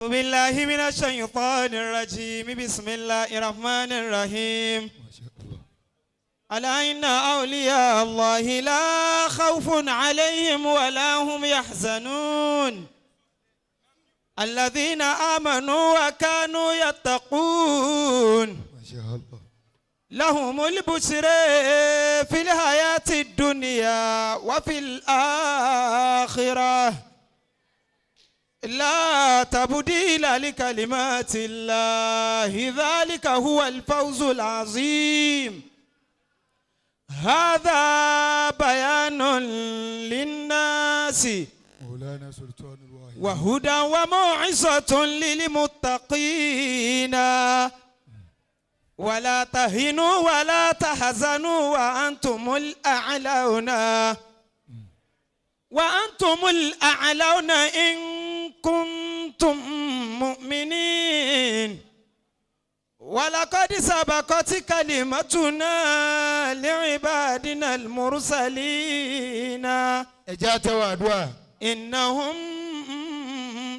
بالله من الشيطان الرجيم بسم الله الرحمن الرحيم ألا إن أولياء الله لا خوف عليهم ولا هم يحزنون الذين آمنوا وكانوا يتقون ما شاء الله. لهم البشر في الحياة الدنيا وفي الآخرة لا تبديل لكلمات الله ذلك هو الفوز العظيم. هذا بيان للناس مولانا سلطان الواحد وهدى وموعظة للمتقين. ولا تهنوا ولا تحزنوا وأنتم الأعلون إن كنتم مؤمنين. ولقد سبقت كلمتنا لعبادنا المرسلين اجات وادوا إنهم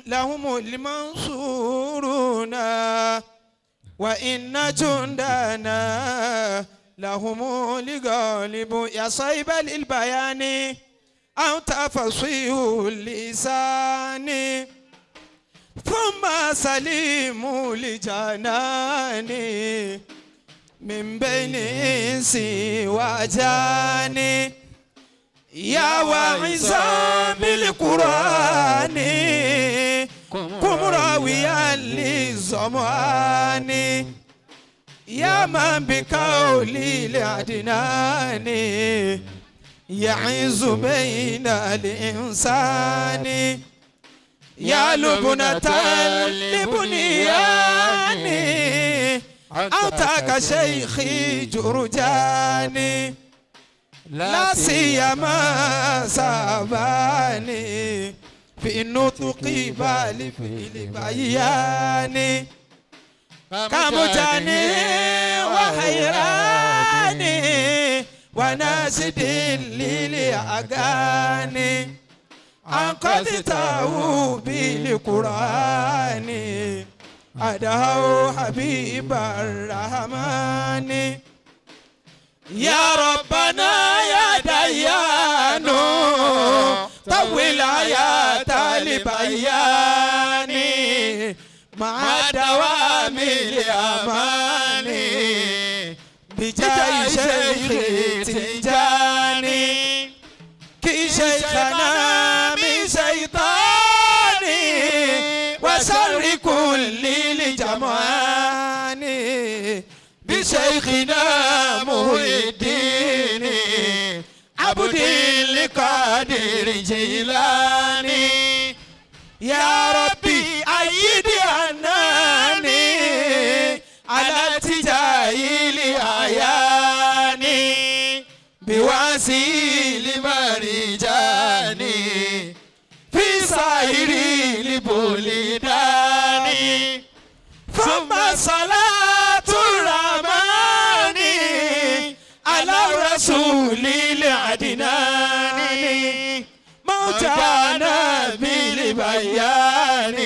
لهم المنصورون وإن جندنا لهم الغالب. يا صيب البيان أنت فصيح اللسان ثم سليم لجناني من بين إنس وجاني. يا واعظا بالقرآن قم راويا للزمان. يا من بقولي لعدنان يعز بين الإنسان. يا لبنة لبنيان أنت كشيخي جرجاني. لا سيما ساباني في النطق بل في البيان. كمجاني وحيراني وناسد للأغاني. أنقذته بالقرآن أداه حبيب الرحمن. يا ربنا يا ديان طول حياة لبيان مع دوام الأمان بجاه شيخ تنجاني. كي شيخنا من شيطاني وشر كل لجمعاني بشيخنا محي الدين عبد القادر جيلاني. يا ربي أيد عناني على تجاهل عياني بواسيل مرجاني في سائر البلدان. ثم صلاة الرحمن على الرسول العدنان موتانا بالبيان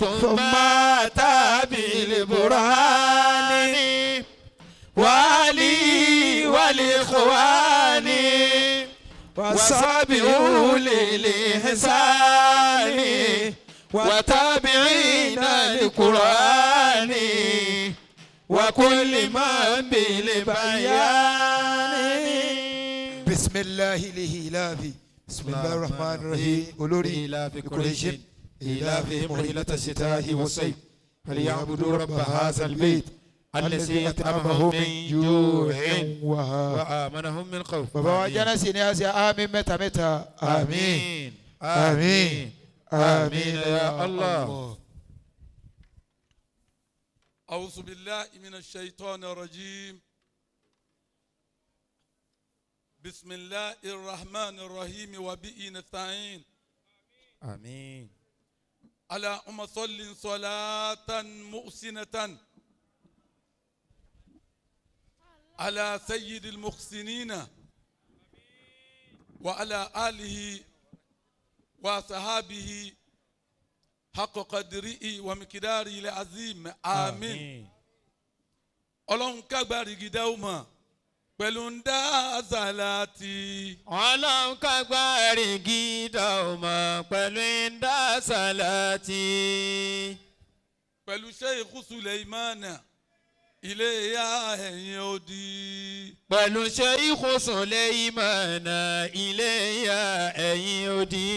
ثم أتى بالبرهان. والي والإخوان وصابئوا للإحسان وتابعين القرآن وكل من بالبيان. بسم الله الإله. بسم الله الرحمن الرحيم. أولوري إيلاف قريش إيلافهم رحلة الشتاء والصيف فليعبدوا رب هذا البيت الذي أطعمهم من جوع وآمنهم من خوف. بابا وجانا سينياسي آمين متى متى آمين آمين آمين يا الله. أعوذ بالله من الشيطان الرجيم. بسم الله الرحمن الرحيم وبه نستعين. آمين. اللهم صل صلاة محسنة على سيد المحسنين وعلى آله وصحابه حق قدره ومقداره العظيم آمين. ọlọ́run kágbárí gidá ó mọ̀ pẹ̀lú ń dá sàlátì. ọlọ́run kágbárí gidá ó mọ̀ pẹ̀lú ń dá sàlátì. pẹ̀lú Sheikh Suleimana ilé ya ẹ̀yìn odi. pẹ̀lú Sheikh Suleimana ilé ya ẹ̀yìn odi.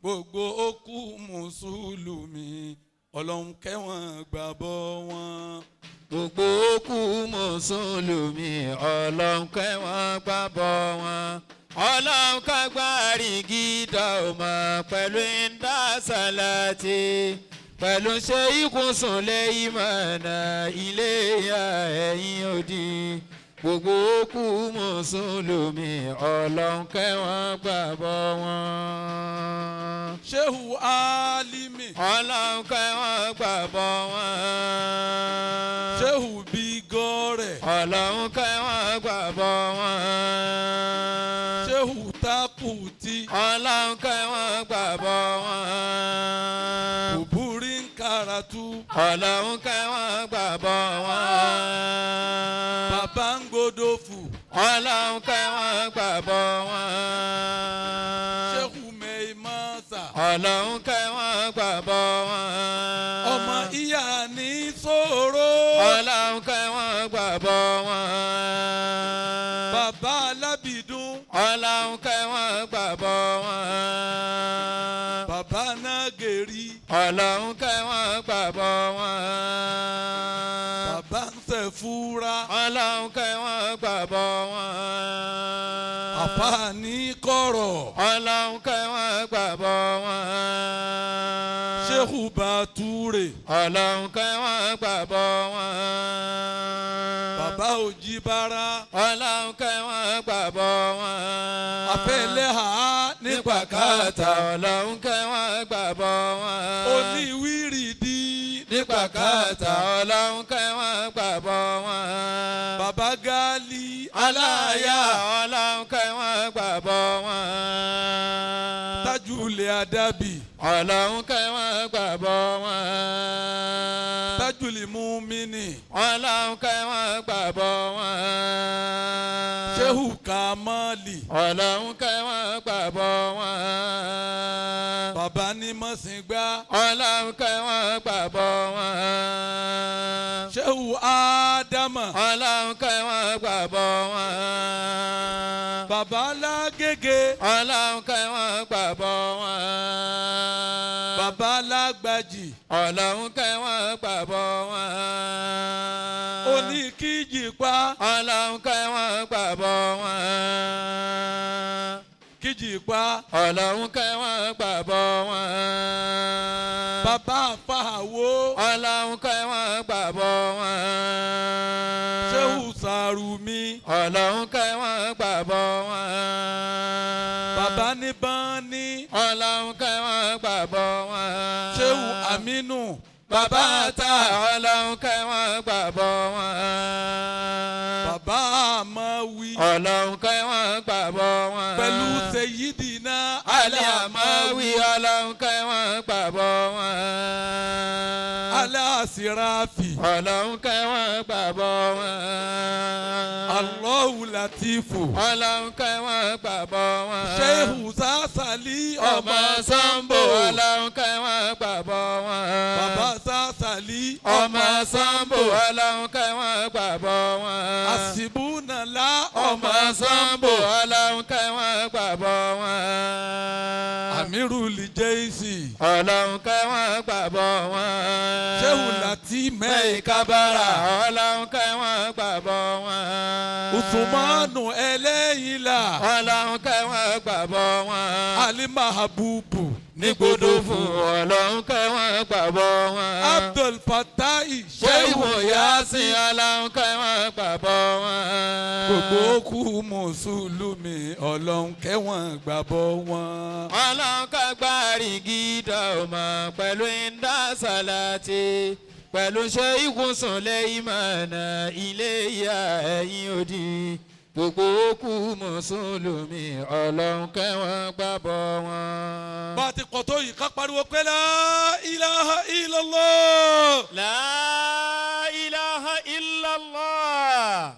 gbogbo òkú mùsùlùmí ọlọ́run kẹ́wọ̀n gbàbọ́ wọn. gbogbo òkú mùsùlùmí ọlọ́run kẹ́wọ̀n gbàbọ́ wọn. ọlọ́run kágbárí gidá ó mọ̀ pẹ̀lú ń dá sàlátì. pẹ̀lú Sheikh Suleimana ilé ya ẹ̀yìn odi. gbogbo òkú mùsùlùmí ọlọ́run kẹ́wọ̀n gbàbọ́ wọn. Shehu Alimi ọlọ́run kẹ́wọ̀n gbàbọ́ wọn. Shehu Bigore ọlọ́run kẹ́wọ̀n gbàbọ́ wọn. Shehu Takuti ọlọ́run kẹ́wọ̀n gbàbọ́ wọn. Kuburi Karatu ọlọ́run kẹ́wọ̀n gbàbọ́ wọn. Baba Ngodofu ọlọ́run kẹ́wọ̀n gbàbọ́ wọn. Shehu Meimasa ọlọ́run kẹ́wọ̀n gbàbọ́ wọn. ọmọ ìyá ní sòrò ọlọ́run kẹ́wọ̀n gbàbọ́ wọn. Baba Alábìdún ọlọ́run kẹ́wọ̀n gbàbọ́ wọn. Baba Nageri ọlọ́run kẹ́wọ̀n gbàbọ́ wọn. Baba Nsefura ọlọ́run kẹ́wọ̀n gbàbọ́ wọn. Àfààní Kọ̀rọ̀ ọlọ́run kẹ́wọ̀n gbàbọ́ wọn. Shehu Bature ọlọ́run kẹ́wọ̀n gbàbọ́ wọn. Baba Ojibara ọlọ́run kẹ́wọ̀n gbàbọ́ wọn. Afẹ́lẹ́hà ní Pàkátà ọlọ́run kẹ́wọ̀n gbàbọ́ wọn. Oníwírìdí ní Pàkátà ọlọ́run kẹ́wọ̀n gbàbọ́ wọn. Baba Gali aláya ọlọ́run kẹ́wọ̀n gbàbọ́ wọn. Tajule Adabi ọlọ́run kẹ́wọ̀n gbàbọ́ wọn. Tajuli Mumini ọlọ́run kẹ́wọ̀n gbàbọ́ wọn. Shehu Kamali ọlọ́run kẹ́wọ̀n gbàbọ́ wọn. Baba Nímọ̀sìngbá ọlọ́run kẹ́wọ̀n gbàbọ́ wọn. Shehu Adama ọlọ́run kẹ́wọ̀n gbàbọ́ wọn. Baba Lágége ọlọ́run kẹ́wọ̀n gbàbọ́ wọn. Baba Lágbàjì ọlọ́run kẹ́wọ̀n gbàbọ́ wọn. Oníkíjìpá ọlọ́run kẹ́wọ̀n gbàbọ́ wọn. Kíjìpá ọlọ́run kẹ́wọ̀n gbàbọ́ wọn. Baba Fàwó ọlọ́run kẹ́wọ̀n gbàbọ́ wọn. Shehu Sàrùmí ọlọ́run kẹ́wọ̀n gbàbọ́ wọn. Baba Níbání ọlọ́run kẹ́wọ̀n gbàbọ́ wọn. Shehu Aminu bàbá ta ọlọ́run kẹ́wọ̀n gbàbọ́ wọn. Baba Amawi ọlọ́run kẹ́wọ̀n gbàbọ́ wọn. pẹ̀lú Seyidina alẹ́ àmọ́wí ọlọ́run kẹ́wọ̀n gbàbọ́ wọn. Aláàsíráfì ọlọ́run kẹ́wọ̀n gbàbọ́ wọn. Allahu Latifu ọlọ́run kẹ́wọ̀n gbàbọ́ wọn. Shehu Sásàlí ọmọ Sambo ọlọ́run kẹ́wọ̀n gbàbọ́ wọn. Baba Sásàlí ọmọ Sambo ọlọ́run kẹ́wọ̀n gbàbọ́ wọn. Àsìbúnàlá ọmọ Sambo ọlọ́run kẹ́wọ̀n gbàbọ́ wọn. Amirul Jaisi ọlọ́run kẹ́wọ̀n gbàbọ́ wọn. Shehu Latif Kábàrà ọlọ́run kẹ́wọ̀n gbàbọ́ wọn. Usmanu Ẹlẹ́yìnlá ọlọ́run kẹ́wọ̀n gbàbọ́ wọn. Ali Mahabubu nígbòdo fún ọlọ́run kẹ́wọ̀n gbàbọ́ wọn. Abdul Fatai Shehu Yasin ọlọ́run kẹ́wọ̀n gbàbọ́ wọn. gbogbo òkú mùsùlùmí ọlọ́run kẹ́wọ̀n gbàbọ́ wọn. ọlọ́run kágbárí gidá ó mọ̀ pẹ̀lú ń dá sàlátì. pẹ̀lú Sheikh Suleimana ilé ya ẹ̀yìn odi. gbogbo òkú mùsùlùmí ọlọ́run kẹ́wọ́n gbàbọ̀ wọn. bá a ti kọ̀ tó yìí ká pariwo pé la ilaha illallah. La ilaha illallah.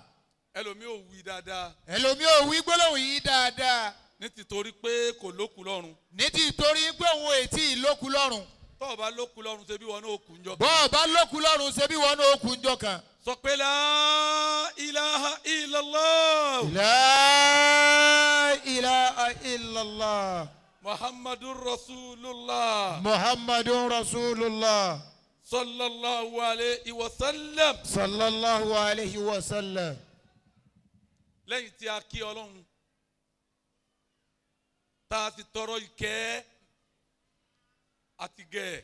ẹlòmíì ò wí dáadáa. ẹlòmíì ò wí gbólóhùn yìí dáadáa. ní tìtorí pé kò lókun lọ́rùn. ní tìtorí pé òun ò tí ì lókun lọ́rùn. tọ́ ọ bá lókun lọ́rùn ṣe bí wọn náà kù ń jọ. bọ́ ọ bá lókun lọ́rùn ṣe bí wọn náà kù ń jọ kan. sọ pé la ilaha illallah. La ilaha illallah. muhammadur rasulullah. muhammadun rasulullah. sallallahu alayhi wa sallam. sallallahu alayhi wa sallam. lẹ́yìn tí a kí ọlọ́run tá a ti tọrọ ìkẹ́ àti gẹ̀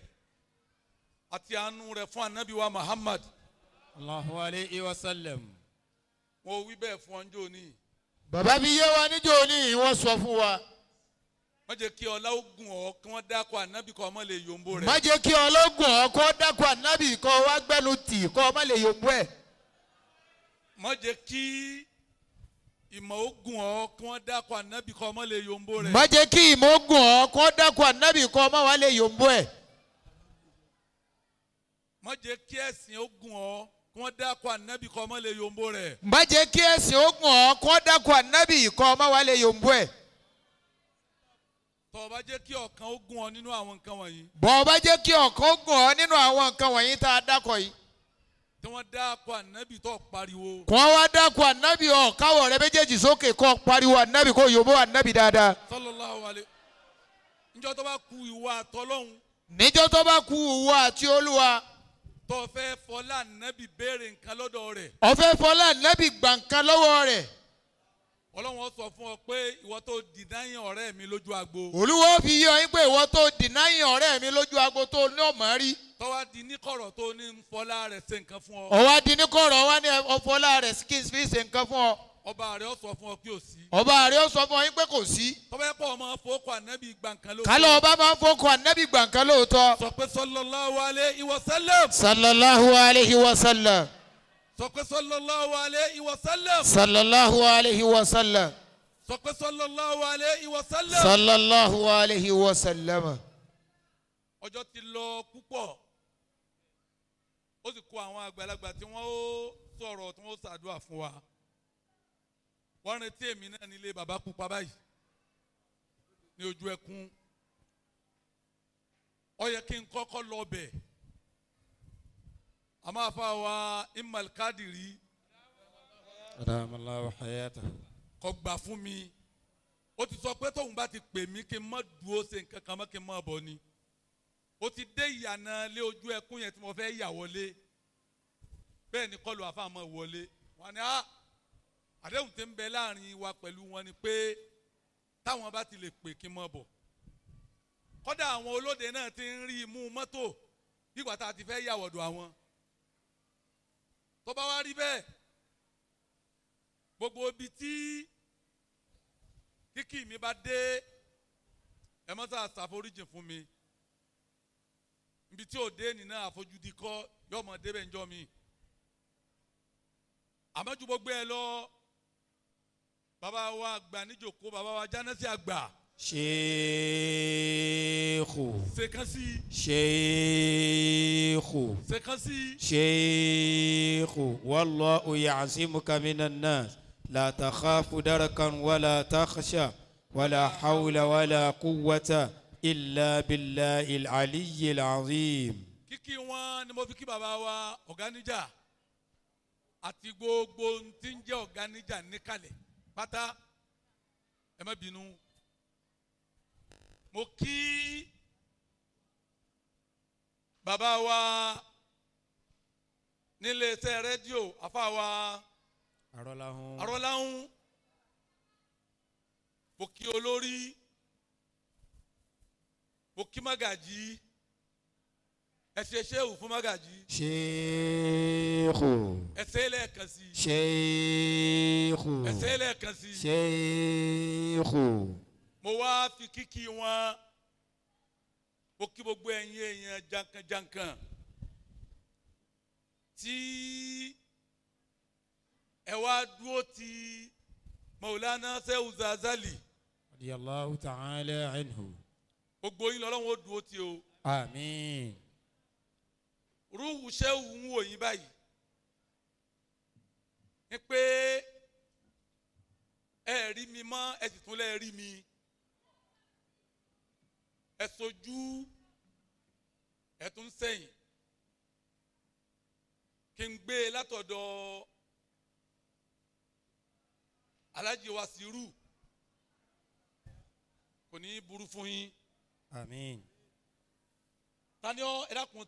àti àánú rẹ̀ fún anabi wa muhammad. Allahu alayhi wa sallam. mo wí bẹ́ẹ̀ fún ọjọ́ òní. bàbá mi yé wa níjọ́ ní wọ́n sọ fún wa. wọ́n jẹ́ kí ọlá ogun ọ̀ kí wọ́n dákọ̀ anabi kọ́ ọmọ lè yòǹbó rẹ̀. má jẹ́ kí ọlọ́gùn ọkọ dákọ̀ ànábì kọ́ wá gbẹ́nu tì kọ́ ọmọ lè yòókù ẹ̀. má jẹ́ kí ìmọ̀ ogun ọ̀ kí wọ́n dákọ̀ anabi kọ́ ọmọ lè yòǹbó rẹ̀. má jẹ́ kí ìmọ̀gùn ọkọ dákọ̀ ànábì kọ́ ọmọ wa lè yòókù ẹ̀. má jẹ́ kí ẹ̀sìn ogun ọ̀ kí wọ́n dákọ̀ anabi kọ́ ọmọ lè yòǹbó rẹ̀. má jẹ́ kí ẹ̀sìn ogun ọkọ dákọ̀ ànábì kọ́ ọmọ wa lè yòókù ẹ̀. tọ́ ọ bá jẹ́ kí ọ̀kan ogun ọ nínú àwọn nǹkan wọ̀nyí. bọ́ ọ bá jẹ́ kí ọ̀kan ogun ọ nínú àwọn nǹkan wọ̀nyí tá a dákọ̀ yìí. tí wọ́n dákọ̀ anabi tó pariwo. kọ́ wá dákọ̀ ànábì ọ̀ káwọ̀ rẹ méjèèjì sókè kọ́ pariwo ànábì kó yòókù ànábì dáadáa. sallallahu alayhi. níjọ́ tó bá ku ìwà àtọ́lọ́hún. níjọ́ tó bá kú ìwọ àti olúwa. tó fẹ́ fọlá anabi béèrè nǹkan lọ́dọ̀ rẹ̀. ọ̀fẹ́ fọlá ànábì gbàǹkan lọ́wọ́ rẹ̀. ọlọ́run sọ fún ọ pé ìwọ tó dìdáyìn ọ̀rẹ́ mi lójú agbo. olúwo fi yé ọ yín pé ìwọ tó dìnáyìn ọ̀rẹ́ mi lójú agbo tó ní ọ̀mọ́ rí. tọ́wá di níkọ̀rọ̀ tó ní ń fọlá rẹ̀ ṣe nǹkan fún ọ. ọwọ́ adíníkọ̀rọ̀ wá ní ọ̀fọ́lá rẹ̀ kí n fi ṣe nǹkan fún ọ. ọba rẹ̀ ó sọ fún ọ pé ò sí. ọba rẹ̀ ó sọ fún ọ yín pé kò sí. tọ́wọ́ ẹ̀ pọ̀ ọmọ fowókọ̀ ànábì gbàǹkan lóòótọ́. kálọ̀ ọba máa ń fọkọ̀ ànábì gbàǹkan lóòótọ́. sọ pé sallallahu alayhi wa sallam. sallallahu alayhi wa sallam. sọ pé sallallahu alayhi wa sallam. sallallahu alayhi wa sallam. sọ pé sallallahu alayhi wa sallam. sallallahu alayhi wa sallam. ọjọ́ ti lọ púpọ̀ ó sì kó àwọn àgbàlagbà tí wọ́n ó sọ̀rọ̀ tí wọ́n ó ṣàdúrà fún wa. wọ́n retí èmi náà nílé bàbá pupa báyìí ní ojú ẹkún. ó yẹ kí n kọ́kọ́ lọ bẹ̀ àmọ́ àfa wa Imal Kadiri adamallahu hayata. kò gbà fún mi. ó ti sọ pé tóun bá ti pè mí kí n má dúró ṣe nǹkan kan mọ́ kí n má bọ̀ ni. ó ti dé ìyànà lé ojú ẹkún yẹn tí mo fẹ́ yà wọlé. bẹ́ẹ̀ ni kọlu àfàmọ́ wọlé. wọ́n ní àdéhùn tí ń bẹ láàrin wa pẹ̀lú wọn ni pé táwọn bá ti lè pè kí n má bọ̀. kọ́dà àwọn olóde náà ti ń rí imú mọ́tò nígbà tá a ti fẹ́ yàwọ̀dọ̀ àwọn. tó bá wá rí bẹ́ẹ̀ gbogbo ibi tí kíkì mi bá dé ẹ mọ́ sáà ṣàforíjì fún mi. ibi tí ò dé nínú àfojúdi kọ́ yóò mọ̀ débẹ̀ ńjọ́ mi. àmọ́ ju gbogbo ẹ lọ bàbá wa àgbà níjòkó bàbá wa Jánásì àgbà. sheikhu. ṣèkánṣí. sheikhu. ṣèkánṣí. sheikhu. wallahu ya'simuka minan nas. لا تخاف دركا ولا تخشى ولا حول ولا قوة إلا بالله العلي العظيم. kíkí wọn ni mo fi kí bàbá wa Ọ̀gáníjà àti gbogbo tí ń jẹ́ Ọ̀gáníjà níkàlẹ̀ pátá ẹ má bínú. mo kí bàbá wa nílé iṣẹ́ rédíò àfa wa Arọ́láhùn. mo kí olórí mo kí Mágàjí ẹ ṣe ṣéwù fún Mágàjí. sheikhu. ẹ ṣe lẹ́ẹ̀kan sí. sheikhu. ẹ ṣe lẹ́ẹ̀kan sí. sheikhu. mo wá fi kíkí wọn mo kí gbogbo ẹ̀yin èèyàn jankan-jankan tí ẹ wá dúró ti Maulana Shehu Zazali radiyallahu ta'ala anhu. gbogbo yín lọ́lọ́run ó dúró tì o. Àmín. Rúhù Shehu ń wò yín báyìí ní pé ẹ rí mi mọ́ ẹ sì tún lẹ́ rí mi ẹ sojú ẹ tún sẹ́yìn kí n gbé látọ̀dọ̀ Alhaji Wasiru kò ní burú fún yín. Àmín. Tani ọ ẹ dákun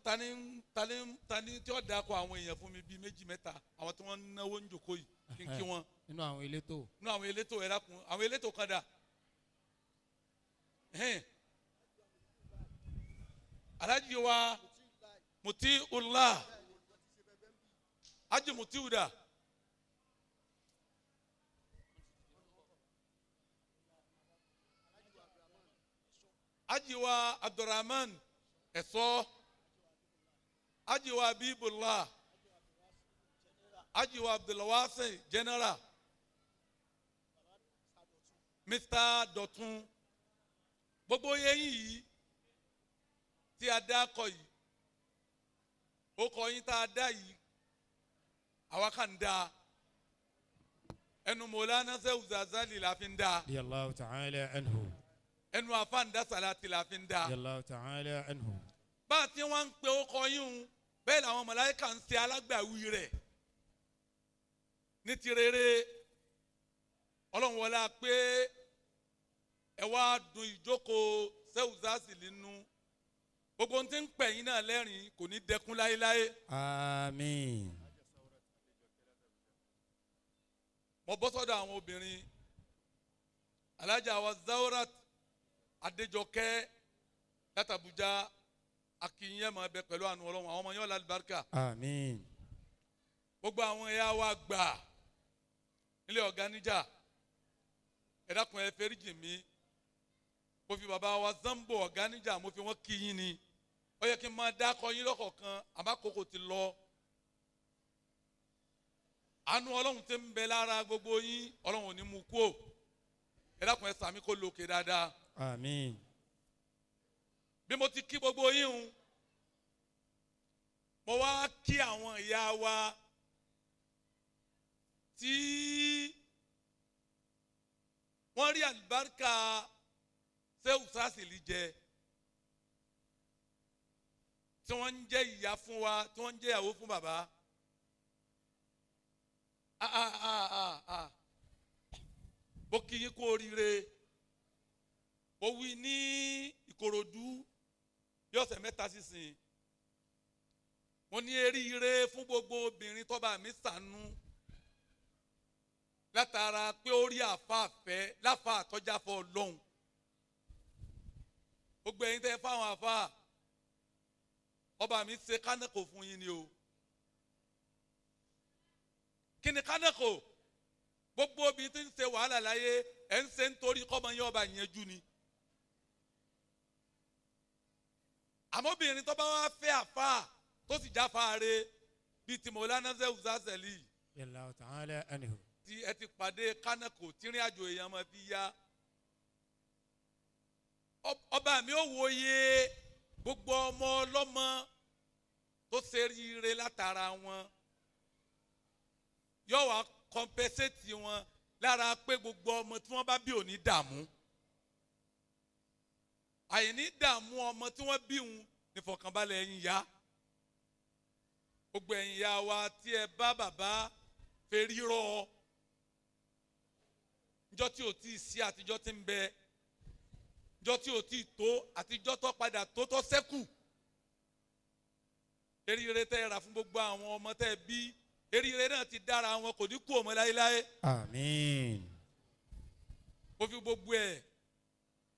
tani tí ó dákọ àwọn èèyàn fún mi bíi méjì mẹ́ta àwọn tí wọ́n ń náwó ń jòkó yìí kí n kí wọn. Nínú àwọn elétò. Nínú àwọn elétò ẹ dákun àwọn elétò kan dà. Alhaji wa Mutiullah Haji Mutiuda Haji wa Abdurrahman Ẹ̀sọ́ Haji wa Habibullah Haji wa Abdulwasi General Mr. Dọ̀tun gbogbo yẹn yìí tí a dá kọ yìí ó kọ yín tá a dá yìí àwa kàn dá ẹnu Maulana Shehu Zazali la fi ń dá radiyallahu ta'ala anhu. ẹnu àfáàndá Salati la fi ń dá. radiyallahu ta'ala anhu. bá a ti wọ́n ń pe ó kọ yín o bẹ́ẹ̀ làwọn màláíkà ń ṣe alágbàwí rẹ̀ ní ti rere ọlọ́run wọlé pé ẹ wá dùn ìjókòó Shehu Zazali nínú gbogbo ohun tí ń pè yín náà lẹ́rìn kò ní dẹkùn láéláé. Àmín. mo bọ́ sọ́dọ̀ àwọn obìnrin Alhaja wa Zawrat Adéjọkẹ́ látàbújá akínyẹ́ máa bẹ pẹ̀lú àánú ọlọ́run àwọn ọmọ yẹn ọ̀la àlùbáríkà. Àmín. gbogbo àwọn ẹ̀yà wa gbà nílé ọ̀gá níjà ẹ dákun ẹ fẹ́ríjì mi mo fi bàbá wa Zambo ọ̀gá níjà mo fi wọ́n kí yín ni ó yẹ kí n máa dákọ yín lọ́kọ̀ọ̀kan àmọ́ àkókò ti lọ àánú ọlọ́run tí ń bẹ lára gbogbo yín ọlọ́run ò ní mú kú o ẹ dákun ẹ sàmí kó lókè dáadáa. Àmín. bí mo ti kí gbogbo yín o mo wá kí àwọn ìyá wa tí wọ́n rí àlùbáríkà Shehu Zazali jẹ tí wọ́n ń jẹ́ ìyá fún wa tí wọ́n ń jẹ́ ìyàwó fún bàbá. Mo kí yín kú oríire mo wí ní Ìkòròdú bí ọ̀sẹ̀ mẹ́ta sísìn mo ní eríire fún gbogbo obìnrin tó bá mi ṣàánú látara pé ó rí àfàfẹ́ láfa àtọ́jáfọ́ Ọlọ́run gbogbo ẹ̀yin tẹ́ fáwọn àfa ọba mi ṣe kánẹ́kò fún yín ni o kí ni kánẹ́kò gbogbo obìnrin tí ń ṣe wàhálà láyé ẹ̀ ń ṣe nítorí kọ́mọ yín ọba yẹn jú ni àmọ́ obìnrin tó bá wá fẹ́ àfa tó sì jáfáre bíi ti Maulana Shehu Zazali radiyallahu ta'ala anhu. tí ẹ ti pàdé kánẹ́kò tí ìrìn àjò èèyàn máa fi yá ọba mi ò wòye gbogbo ọmọ ọlọ́mọ tó ṣe ríire látara wọn yóò wá kọ́mpẹ́sẹ̀tì wọn lára pé gbogbo ọmọ tí wọ́n bá bí ò ní dààmú àìní dààmú ọmọ tí wọ́n bí wọn nífọ̀kànbalẹ̀ ẹ̀yin ya gbogbo ẹ̀yin ya wa tí ẹ bá bàbá fẹ́ rírọ̀ njọ́ tí ò tí ì sí àtijọ́ tí ń bẹ njọ́ tí ò tí ì tó àtijọ́ tó padà tó tó sẹ́kù eríire tẹ́ ẹ rà fún gbogbo àwọn ọmọ tẹ́ ẹ bí eríire náà ti dára wọn kò ní kú ọmọ láéláé. Àmín. mo fi gbogbo ẹ̀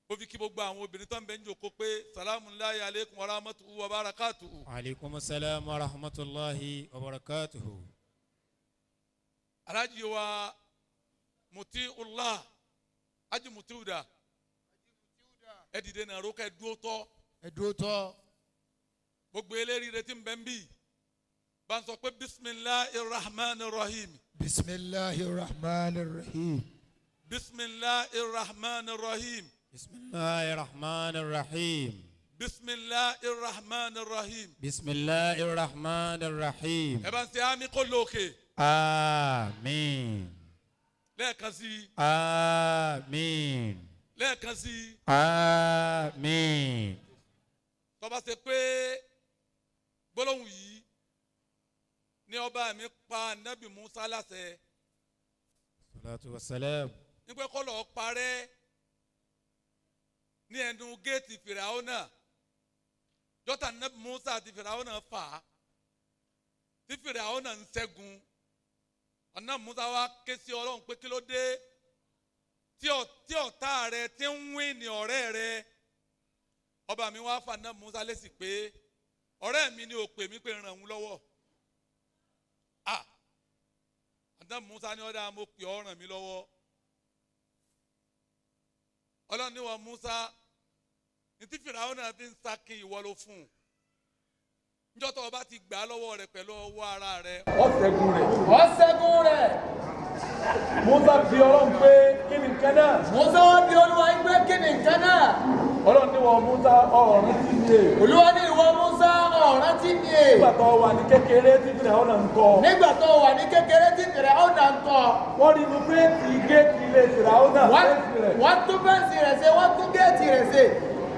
mo fi kí gbogbo àwọn obìnrin tó ń bẹ ń jòkó pé salamu alaykum wa rahmatuhu wa barakatuhu. Aleykum salaam wa rahmatulahi wa barakatuhu. Alhaji wa Mutiullah Haji Mutiuda ẹ dìde náà ro ká ẹ dúró tọ́. ẹ dúró tọ́. gbogbo eléríire tí ń bẹ ń bì bá ń sọ pé bisimilahi rahman rahim. bisimilahi rahman rahim. بسم الله الرحمن الرحيم. بسم الله الرحمن الرحيم. بسم الله الرحمن الرحيم. بسم الله الرحمن الرحيم. ẹ bá ń ṣe àmì kó lókè. آمين. lẹ́ẹ̀kan sí. آمين. lẹ́ẹ̀kan sí. آمين. tó bá ṣe pé gbólóhùn yìí ní ọba mi pa Nábì Musa láṣẹ. salatu wassalam. nígbà kó lọ́ọ́ parẹ́ ní ẹnu géètì Fìràwọ́nà jọ́tà Nábì Musa àti Fìràwọ́nà fà á tí Fìràwọ́nà ń ṣẹ́gun ọ̀nà Musa wá ké sí Ọlọ́run pé kí ló dé tí ọ̀tá rẹ ti ń wín ní ọ̀rẹ́ rẹ. ọba mi wá fà Nábì Musa lésì pé ọ̀rẹ́ mi ni ò pè mí pé ràn òun lọ́wọ́. Nábì Musa ní ọ̀dà mo pè ọ́ ràn mí lọ́wọ́. Ọlọ́run ní wọ́n Musa ní tí Fìràwọ́nà fi ń sakin ìwọ ló fún un. Níjọ́ tó o bá ti gbà á lọ́wọ́ rẹ̀ pẹ̀lú ọwọ́ ara rẹ̀. ọ̀sẹ̀gun rẹ̀. Musa bi Ọlọ́run pé kí ni nǹkan náà. Musa wá bi Olúwa pé kí ni nǹkan náà. Ọlọ́run ní wọ́n Musa ọ̀ràn tí ní è. Olúwa ní ìwọ Musa ọ̀ràn tí ní è. Nígbà tó wà ní kékeré tí Fìràwọ́nà ń kọ́. Nígbà tó wà ní kékeré tí Fìràwọ́nà ń kọ́. Wọ́n rí inú péètì géètì ilé Fìràwọ́nà. Wọ́n tún fẹ́ǹsì rẹ̀ ṣe, wọ́n tún géètì rẹ̀ ṣe.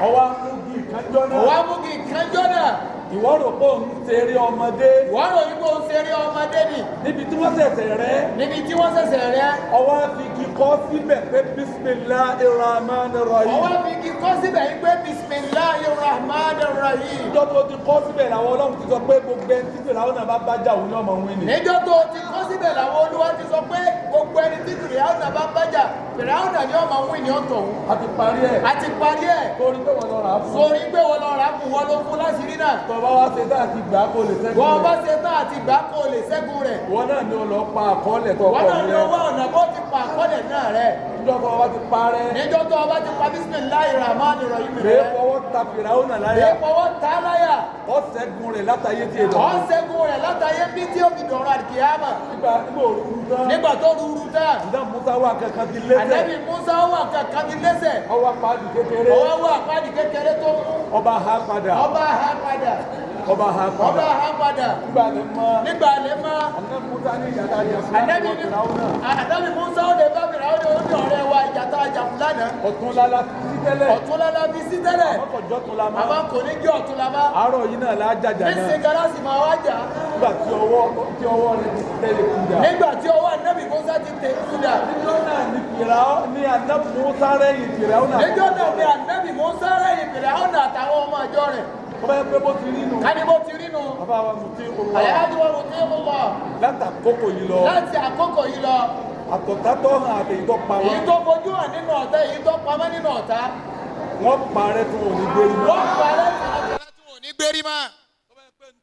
Ọwọ́ amúgi ìkánjọ́ náà. Ọwọ́ amúgi ìkánjọ́ náà. Ìwọ rò pé òun ṣeré ọmọdé. Ìwọ rò wípé òun ṣeré ọmọdé ni. Níbi tí wọ́n ṣẹ̀ṣẹ̀ rẹ́. Níbi tí wọ́n ṣẹ̀ṣẹ̀ rẹ́. Ọwọ́ afigi kọ́ síbẹ̀ pé bismillahir rahmanir rahim. Ọwọ́ afigi kọ́ síbẹ̀ yìí pé bismillahir rahmanir rahim. Níjọ́ tó ti kọ́ síbẹ̀ làwọn Ọlọ́run ti sọ pé gbogbo ẹni tí Fìràwọ́nà bá bájà òun náà mọ̀ wí ni. Níjọ́ tó ti kọ́ síbẹ̀ làwọn Olúwa ti sọ pé gbogbo ẹni tí Fìràwọ́nà bá bájà Fìràwọ́nà ni ọmọ wí ni ọ̀tọ̀ òun. A ti parí ẹ̀. A ti parí ẹ̀. Torí pé wọ́n lọ rà á fún. Torí pé wọ́n lọ rà á fún wọn ló fún láṣìírí náà. Tọ́ba wá ṣe tá àti gbà kó lè ṣẹ́gun rẹ̀. Wọ́n bá ṣe tán àti gbà kó lè ṣẹ́gun rẹ̀. Wọ́n náà ni ó lọ pa àkọọ́lẹ̀ tó Wọ́n kọ̀ náà ni rẹ̀. ó wá ọ̀nà bó ti pa àkọọ́lẹ̀ náà rẹ̀. Níjọ́ tó wá ti parẹ́. Níjọ́ tó bá ti pa bismillahir rahmanir rahim Rèé rẹ̀. fọwọ́ ta Fìràwọ́nà láyà. Rèé fọwọ́ ta láyà. Ó ṣẹ́gun rẹ̀ látàyé tí èdè. Ó ṣẹ́gun rẹ̀ látàyé bí tí ó fi dọ̀rọ̀ àdìkìyàmà. Nígbà tó rúru tán. Nígbà Musa wà kankan ti lẹ́sẹ̀. Ànábì Musa wà kankan ti lẹ́sẹ̀. Ọwọ́ apáàdì kékeré. Ọwọ́ wà apáàdì kékeré tó mú. Ọba ha padà. Ọba ha padà. Ọba ha padà. Ọba ha padà. Nígbà lè mọ́. Nígbà lè mọ́. Ànábì Musa ní ìyàtà àjàfún. Ànábì Musa ó lè bá Fìràwọ́nà ó ní ọ̀rẹ́ wa ìjàtà àjàfún lánàá. Ọ̀tún lálá sí tẹ́lẹ̀. Ọ̀tún lálá fi sí tẹ́lẹ̀. Àwọn kò jọ́ tún la máa. Àmọ́ kò ní jẹ́ ọ̀tún la má. Àárọ̀ yìí náà lájàjà náà. Níṣẹ́ gálásì máa wá jà. Nígbà tí ọwọ́ rẹ̀ ti tẹ́lẹ̀ kújà. Nígbà tí ọwọ́ Ànábì Musa ti tẹ̀ kújà. Níjọ́ náà ni Ànábì Musa rẹ̀yìn Fìràwọ́nà. Níjọ́ náà ni Ànábì Musa rẹ̀yìn Fìràwọ́nà àtàwọn ọmọ ìjọ rẹ̀. Ọba yẹn pé bó ti rí nù. Káni bó ti rí nù. Bàbá wa mú tí ó lọ. Àyájú wọn kò tí ó lọ. Láti àkókò yìí lọ. Láti àkókò yìí lọ. Àtọ̀tátọ́ hàn àtẹ̀yìn tó pa Èyí wọn. tó fojú hàn nínú ọ̀tá, èyí tó pamọ́ nínú ọ̀tá. Wọ́n parẹ́ tí wọn ò ní gbérí mọ́. Wọ́n parẹ́ tí wọn ò ní gbérí mọ́. tó bá yẹ pé n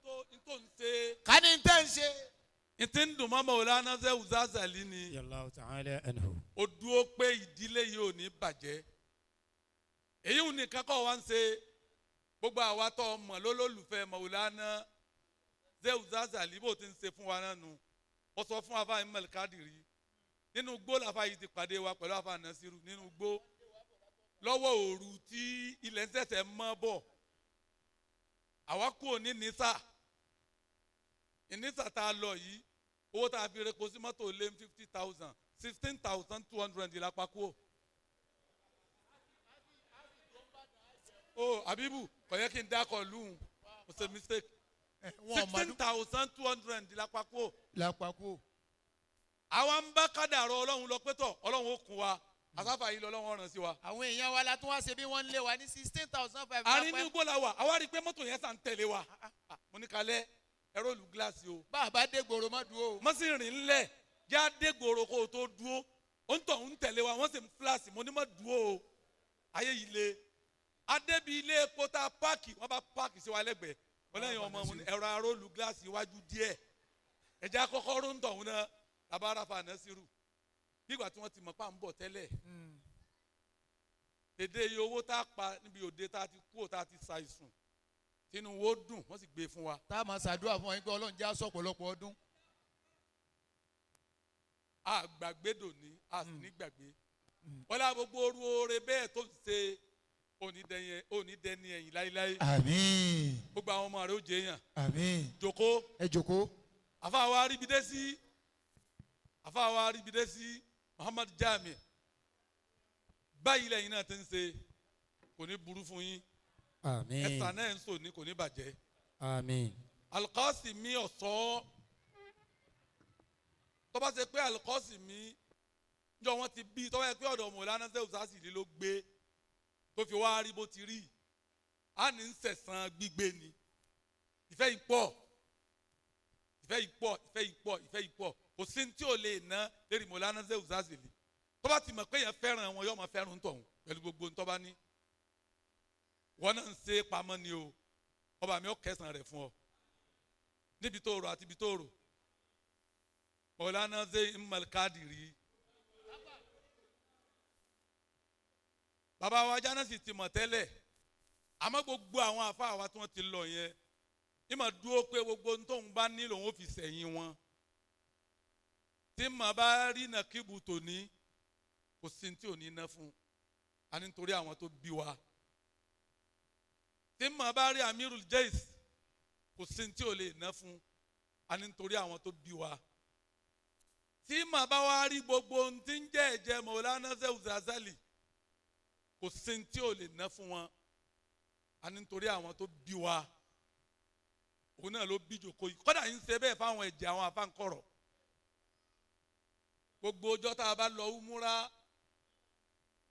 tó ń ṣe. ká ní tẹ́ ń ṣe. n ti ń dùn mọ́ Maulana Shehu Zazali ni. Yallahu ta'ala anhu. ó dúró pé ìdílé yìí ò ní bàjẹ́. èyí ò ní kankan wá ń ṣe gbogbo àwa tó mọ̀ lólùfẹ́ Maulana Shehu Zazali bó ti ń ṣe fún wa náà nù. ó sọ fún afa Imel Kadiri nínú gbó làfa yìí ti pàdé wa pẹ̀lú afa Nasiru nínú gbó lọ́wọ́ òru tí ilẹ̀ ń ṣẹ̀ṣẹ̀ mọ́ bọ̀ àwa kú ní nisa ìnísà tá a lọ yìí owó tá a fi repo sí mọ́tò lé 50,000 16,200 lápá kú. o Abibu kò yẹ kí n dákọ̀ lùhùn mo ṣe mistake 16,200 lápá kú. lápapọ̀. àwa ń bá kádàrọ̀ Ọlọ́run lọ pẹ́tọ̀ Ọlọ́run ó kún wa asáfà yìí lọ́wọ́ ràn sí wa. àwọn èèyàn wa la tún wá ṣe bí wọ́n ń lé wa ní 16,500. àárín ní gbọ́dọ̀ wa àwa rí i pé mọ́tò yẹn sàn tẹ̀lé wa mo ní kalẹ̀ ẹ̀rọ olù gíláàsì o. bá a bá dé gbòòrò mọ́ dúró. mọ́ sí rìn ńlẹ̀ já dé gbòòrò kó o tó dúró ó ń tọ̀ ń tẹ̀lé wa wọ́n sì ń fúláàsì mo ní mọ́ dúró o ayé yìí le. adébí ilé epo tá a páàkì wọ́n bá páàkì sí wa lẹ́gbẹ̀ẹ́ wọ́n lẹ́yìn ọmọ ẹ̀rọ aró olù gíláàsì iwájú díẹ̀ ẹ̀já kọ́kọ́ ló ń tọ̀ ń náà labára fa Nasiru nígbà tí wọ́n ti mọ̀ pa ń bọ̀ tẹ́lẹ̀ èdè iye owó tá a pa níbi òde tá a ti kú tá a ti ṣàìsùn tínú wo dùn wọ́n sì gbé fún wa. tá a máa ṣàdúrà fún ọ yín pé Ọlọ́run já sọ ọ̀pọ̀lọpọ̀ ọdún. a gbàgbé dòní a sì ní gbàgbé wọ́n lá gbogbo orú oore bẹ́ẹ̀ tó ń ṣe onídẹni ẹ̀yìn láíláí. àmín. gbogbo àwọn ọmọ rẹ̀ ó jẹ èèyàn. àmín. jòkó. ẹ jòkó. àfàwọ̀ aríbidé sí Muhammad Jami báyìí lẹ́yìn náà ti ń ṣe kò ní burú fún yín. àmín. ẹ̀sà náà ń sò ní kò ní bàjẹ́. àmín. Al-Qasimi ọ̀sọ́ tó bá ṣe pé Al-Qasimi njọ wọn ti bí tó bá yẹ pé ọ̀dọ̀ Mọ̀lánà Shehu Sásìlì ló gbé tó fi wá rí bó ti rí á ní ń sẹ̀sán gbígbé ni. ìfẹ́ yìí pọ̀ kò sí tí ò lè ná lérí Mọ̀lánà Shehu Sásìlì tó bá ti mọ̀ pé yẹn fẹ́ràn wọn yóò máa fẹ́ràn tọ̀hún pẹ̀lú gbogbo ntọ́ bá ní. wọn náà ń ṣe pamọ́ ni o ọba mi ó kẹsàn rẹ̀ fún ọ níbi tó rò àti ibi tó rò. Mọ̀lánà Shehu Al-Qadiri bàbá wa Jánásì ti mọ̀ tẹ́lẹ̀ àmọ́ gbogbo àwọn àfa àwa tí wọ́n ti lọ yẹn ìmọ̀ dúró pé gbogbo tóun bá ní lòun ó fi sẹ̀yìn wọn tí mà bá rí nàkíbù tòní kò sí tí ò ní ná fún a ní nítorí àwọn tó bí wa tí mà bá rí Amirul Jais kò sí tí ò lè ná fún a ní nítorí àwọn tó bí wa tí mà bá wá rí gbogbo ohun tí ń jẹ́ ẹ̀jẹ̀ Mọ̀lánà Shehu Sásìlì kò sí tí ò lè ná fún wọn a ní nítorí àwọn tó bí wa òun náà ló bí jòkó yìí kọ́dà yìí ń ṣe bẹ́ẹ̀ fáwọn ẹ̀jẹ̀ àwọn afáǹkọ̀rọ̀ gbogbo ọjọ́ tá a bá lọ umura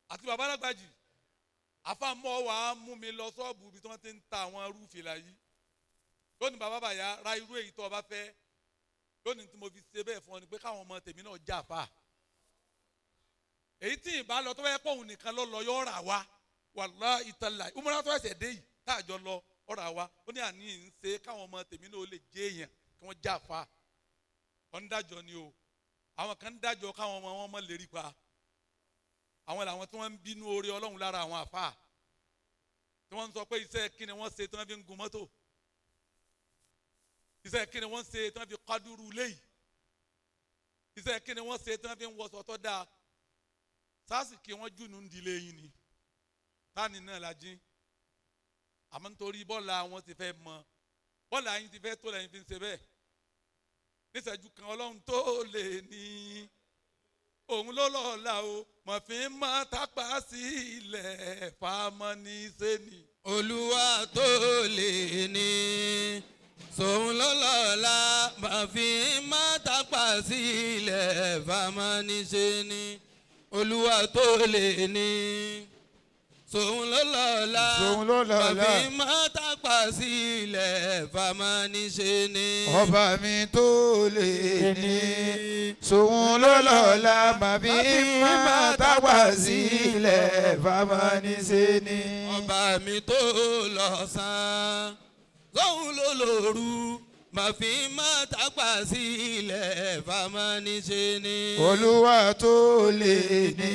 àti bàbá Lágbàjì afáàmọ́ wa á mú mi lọ ṣọ́ọ̀bù ibi tí wọ́n ti ń ta àwọn irú fìlà yìí lónìí bàbá bàyá ra irú èyí tó o bá fẹ́ lónìí tí mo fi ṣe bẹ́ẹ̀ fún ọ ni pé káwọn ọmọ tèmi náà jà fà èyí tí ìbá lọ tó bá yẹ pé òun nìkan ló lọ yọ rà wá wàláhì tàláhì umura tó ẹsẹ̀ dé yìí tá a jọ lọ ọ̀rọ̀ àwa ó ní àní ń ṣe káwọn ọmọ tèmi náà ó lè jẹ́ èèyàn kí wọ́n jà fà ọ̀ ń dájọ́ ni o àwọn kan ń dájọ́ káwọn ọmọ wọn mọ̀ lérí pa àwọn làwọn tí wọ́n ń bínú oore Ọlọ́run lára àwọn àfáà tí wọ́n ń sọ pé iṣẹ́ kí ni wọ́n ṣe tí wọ́n fi ń gun mọ́tò iṣẹ́ kí ni wọ́n ṣe tí wọ́n fi kádùrú léyìí iṣẹ́ kí ni wọ́n ṣe tí wọ́n fi ń wọṣọ tó dáa sáàsì kí wọ́n jùnú ń dilé yín ni táàní náà la jí àmọ́ nítorí bọ́ọ̀lù àwọn ti fẹ́ mọ bọ́ọ̀lù àyín ti fẹ́ tó lẹ́yìn fi ń ṣe bẹ́ẹ̀ níṣẹ́jú kan Ọlọ́run tó lè ní òun ló lọ́ọ̀la o mọ̀ fi ń mọ́ tápá sí ilẹ̀ fámọ́ ní sẹ́ni. Olúwa tó lè ní sòun ló lọ́ọ̀la mọ̀ fi ń mọ́ tápá sí ilẹ̀ fámọ́ ní sẹ́ni. Olúwa tó lè ní sòun ló lọ́ọ̀la mọ̀ fi ń mọ́ tápá sí ilẹ̀ fámọ́ ní sẹ́ni. ọba mi tó lè ní sòun ló lọ́la màbí má tápà sílẹ̀ fámọ́ ní sẹ́ni. ọba mi tó lọ́sàn sòun ló lòru mà fi má tápà sílẹ̀ fámọ́ ní sẹ́ni. Olúwa tó lè ní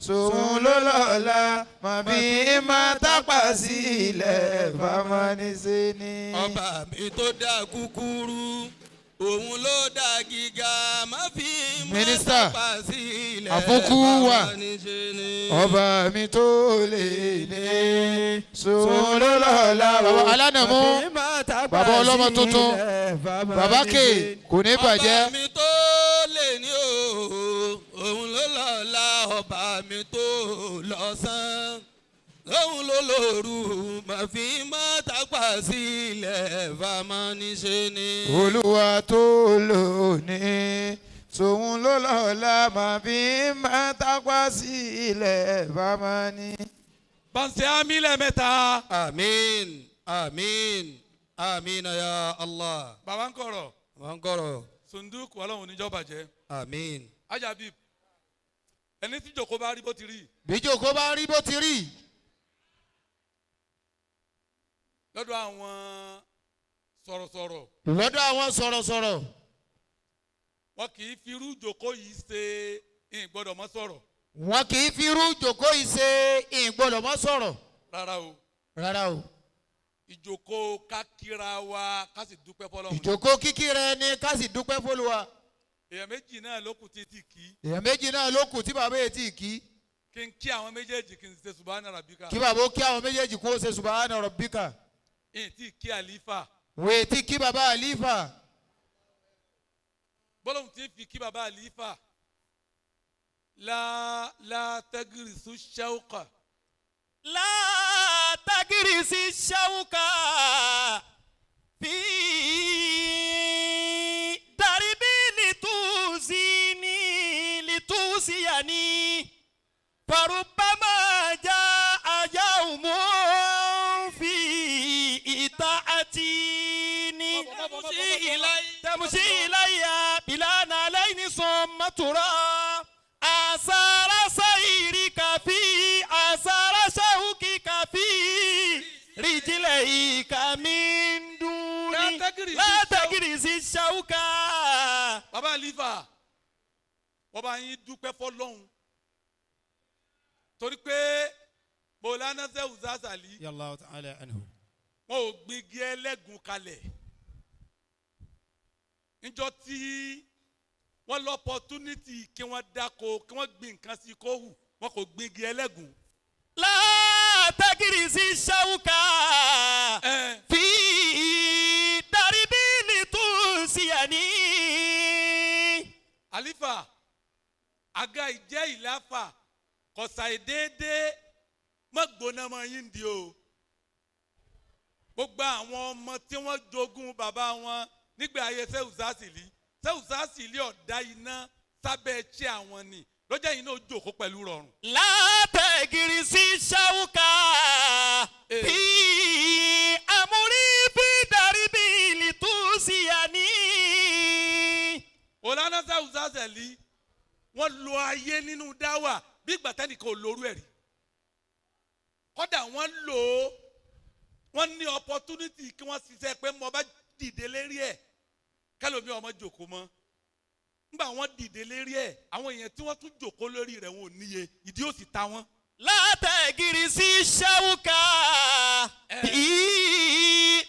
sòun ló lọ́la màbí má tápà sílẹ̀ fámọ́ ní sẹ́ni. ọba mi tó dá kúkúrú òun ló dá gíga má fi má tápà sílẹ̀ fámọ́ ní sẹ́ni. ọba mi tó lè ní sòun ló lọ́la bàbá alánàmú bàbá ọlọ́mọ tuntun bàbá kè kò ní bàjẹ́. ọba mi tó lè ní òun ló lọ́la ọba mi tó lọ́sàn òun ló lòru mà fi má tápà sílẹ̀ fámọ́ ní sẹ́ni. Olúwa tó lò ní sòun ló lọ́la mà fi má tápà sílẹ̀ fámọ́ ní. Bàǹsẹ̀ àmì lẹ́ẹ̀mẹ́ta. àmín àmín àmín ya Allah. bàbá ń kọ̀rọ̀. bàbá ń kọ̀rọ̀. Sunduku Ọlọ́run oníjọ́ bàjẹ́. àmín. Ajabib ẹni tí jòkó bá rí bó ti rí. bí jòkó bá rí bó ti rí. lọ́dọ̀ àwọn sọ̀rọ̀sọ̀rọ̀. lọ́dọ̀ àwọn sọ̀rọ̀sọ̀rọ̀. wọn kì í fi irú jòkó yìí ṣe ìgbọ́dọ̀ mọ́ sọ̀rọ̀. wọn kì í fi irú jòkó yìí ṣe ìgbọ́dọ̀ mọ́ sọ̀rọ̀. rárá o. rárá o. ìjòkó ká kíra wa ká sì dúpẹ́ fọlọ́run. ìjòkó kíkí rẹ ni ká sì dúpẹ́ f'Olúwa. èèyàn méjì náà ló kù títí kí èèyàn méjì náà ló kù tí bàbá yìí tí kí kí n kí àwọn méjèèjì kí n ṣe subhana rabbika kí bàbá ó kí àwọn méjèèjì kó ṣe subahana rabbika èyí tí kí àlífà wèé tí kí bàbá àlífà gbólóhùn tí ń fi kí bàbá àlífà la tagrisu shawqa لا تجرس الشوك في دربي لتوزيني فربما جاء يوم في إطاعتي تمشي إلي بلا نالين ثم ترى آثار سيرك في آثار شوكك في رجليك من دوني لا تجرس الشوك. bàbá àlífà wọ́n bá yín dúpẹ́ fọlọ́hún torí pé Mọ̀lánà Ṣẹ́hù Zásàlì Yallahu ta'ala anhu. wọn ò gbígi ẹlẹ́gùn kalẹ̀ níjọ́ tí wọ́n lọ opportunity kí wọ́n dáko kí wọ́n gbin nǹkan sí kó hù wọn kò gbígi ẹlẹ́gùn. لا تجرس الشوك في دربي لتوزيني. àlífà àga ìjẹ́ ìláfà kọ̀sà ìdéédé má gbóná mọ́ yín di o gbogbo àwọn ọmọ tí wọ́n jogún bàbá wọn nígbà ayé Ṣẹ́hù Zásìlì Ṣẹ́hù Zásìlì ọ̀dá iná sábẹ́ ẹ̀chí àwọn ni lọ́jọ́ yìí náà jókòó pẹ̀lú rọrùn. لا تجرس الشوك في أمري في دربي لتوزيني. Mọ̀lánà Ṣẹ́hù Zásìlì wọ́n lo ayé nínú dáwà bí ìgbà tẹ́nìkan ò lórú ẹ̀rí kọ́dà wọ́n lò ó wọ́n ní opportunity kí wọ́n ṣiṣẹ́ pé mo bá dìde lérí ẹ̀ kẹlòmí ọmọ jòkó mọ́ nígbà wọ́n dìde lérí ẹ̀ àwọn èèyàn tí wọ́n tún jòkó lórí rẹ̀ wọn ò níye ìdí ó sì ta wọ́n. لا تجرس الشوك في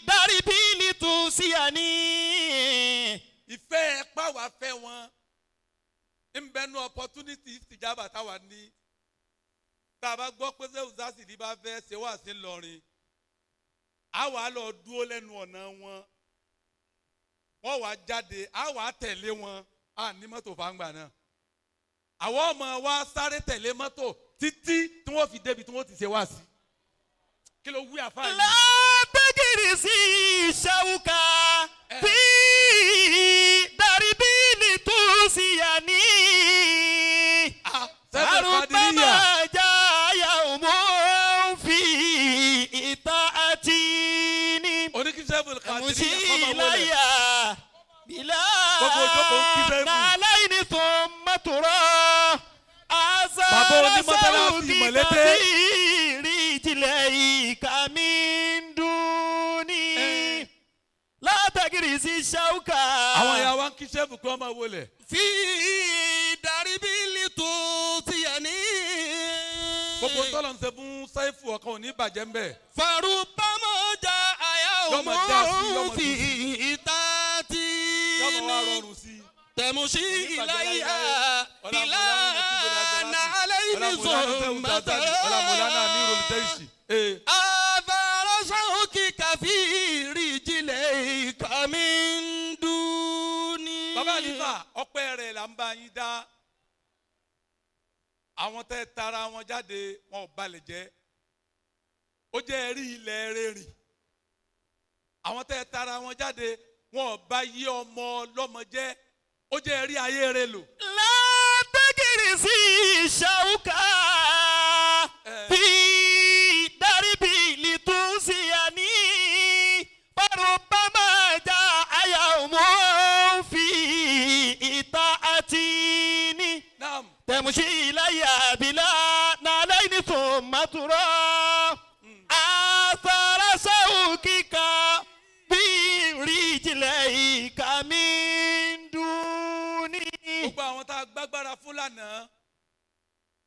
دربي لتوزيني. ìfẹ́ ẹ pàwọ́ fẹ́ wọn ń bẹnu opportunity ìtìjábà táwa ní tá a bá gbọ́ pé Ṣẹ́hù Zásìlì bá fẹ́ ṣe wá sí Ìlọrin a wà lọ dúró lẹ́nu ọ̀nà wọn wọ́n wá jáde a wà tẹ̀lé wọn a ní mọ́tò fáńgbà náà àwọn ọmọ wa sáré tẹ̀lé mọ́tò títí tí wọ́n fi débi tí wọ́n ti ṣe wá sí kí ló wí àfáà لا تجرس الشوك في دربي لتوزيني. فربما جاء يوم في إطاعتي oníkíṣẹ́fù تمشي kàdírí إلي بلا Gbogbo ìjókòó ń kí sẹ́fù. نالين ثم ترى Bàbá آثار onímọ́sálásí شوكك Mọ̀lété. في رجليك من دوني لا تجرس الشوك. àwọn ìyá wa ń kíṣẹ́fù kí wọ́n máa wọlé. في دربي لتوزيني. gbogbo tọ́lọ̀ ń ṣe fún Sáífù ọkàn ò ní bàjẹ́ ń bẹ̀. فربما جاء Yọmọ dá sí, يوم yọmọ في yọmọ wá إطاعتي rọrùn sí i. تمشي إليها Ọlá بلا Mọ̀lánà نعلين ثم Ọlá Mọ̀lánà Amirul Jaishi. آثار شوكك في رجليك من دوني. bàbá àlífà ọpẹ́ rẹ̀ là ń bá yín dá àwọn tẹ́ tara wọn jáde wọn ò balẹ̀ jẹ́ ó jẹ́ rí ilẹ̀ rẹ̀rìn àwọn tẹ́ tara wọn jáde wọn ò bá yí ọmọ ọlọ́mọ jẹ́ ó jẹ́ rí ayé rẹ̀ lò. لا تجرس الشوك في دربي لتوزيني. فربما جاء يوم في إطاعتي naam تمشي إلي بلا نالين ثم ترى آثار شوكك في رجليك من دوني. gbogbo àwọn tá a gbàgbára fún lánàá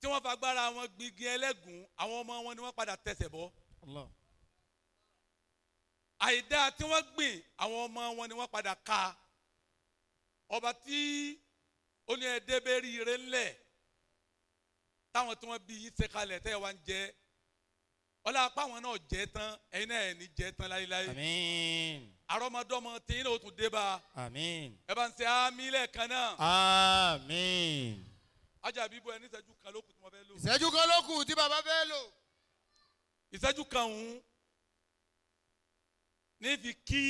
tí wọ́n fagbára wọn gbígi ẹlẹ́gùn àwọn ọmọ wọn ni wọ́n padà tẹsẹ̀ bọ́. Allah. àìdá tí wọ́n gbìn àwọn ọmọ wọn ni wọ́n padà ká ọba tí ó ní ẹ̀ẹ́dẹ́bẹ̀rì ire ńlẹ̀ táwọn tí wọ́n bí yín ṣe kalẹ̀ tẹ́ ẹ wá ń jẹ ọlá apá àwọn náà jẹ tán ẹ̀yin náà ẹ̀ ní jẹ tán láyéláyé àmín àrọ́mọdọ́mọ tí yín náà ó tún dé bá àmín ẹ bá ń ṣe àmì lẹ́ẹ̀kan náà àmín. ajá bíbọ ẹ ní ìṣẹ́jú kan lókù tí wọ́n fẹ́ lò ìṣẹ́jú kan ló kù tí bàbá fẹ́ lò. ìṣẹ́jú kan òun ní fi kí